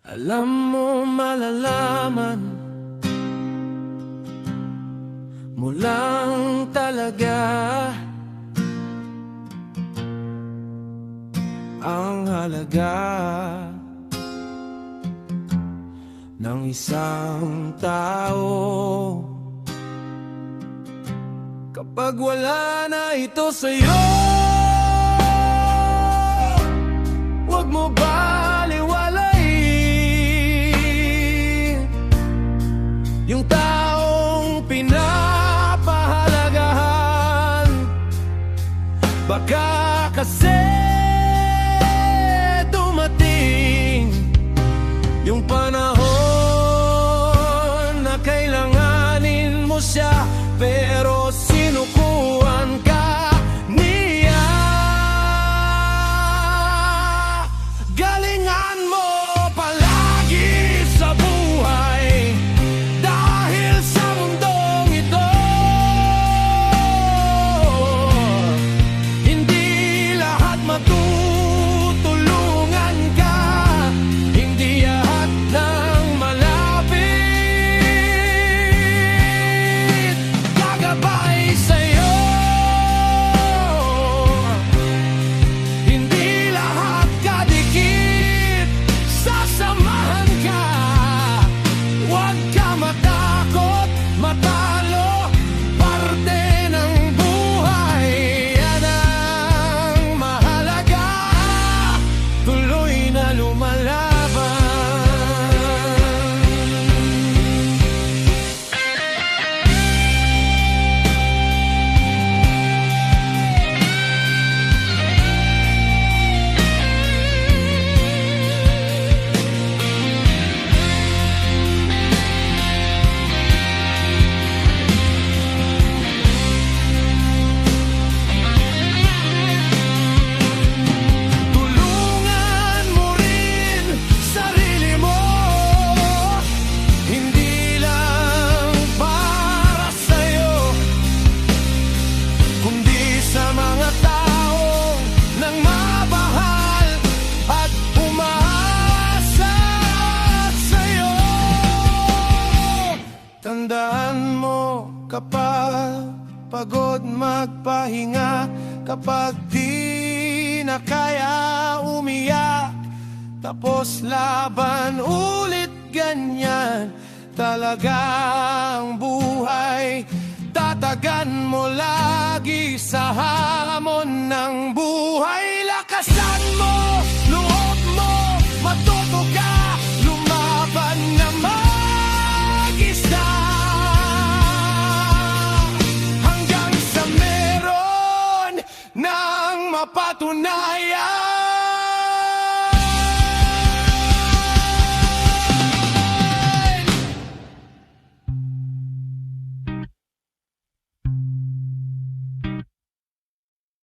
Alam mo malalaman mo lang talaga ang halaga ng isang tao. Kapag wala na ito sa'yo, huwag mo baliwalain yung taong pinapahalagahan. Baka kasi dumating yung panahon na kailanganin mo siya, pero sinukuan ka niya. Galingan mo palagi sa buhay, dahil sa mundong ito hindi lahat matutulungan ka, hindi lahat ng malapit gagabay sa'yo, hindi lahat kadikit sasamahan ka. Huwag ka matakot matalo, parte ng buhay yan ang mahalaga, tuloy na lumalaban. Tulungan mo rin sarili mo, hindi lang para sa'yo, kundi sa mga taong nang mabahal at umaasa sa'yo. Tandaan mo, kapag pagod magpahinga, kapag di na kaya umiyak, tapos laban ulit, ganyan talagang buhay. Tatagan mo lagi sa hamon ng buhay. Lakasan mo loob mo, matuto ka lumaban na mag-isa, hanggang sa meron ng mapatunayan.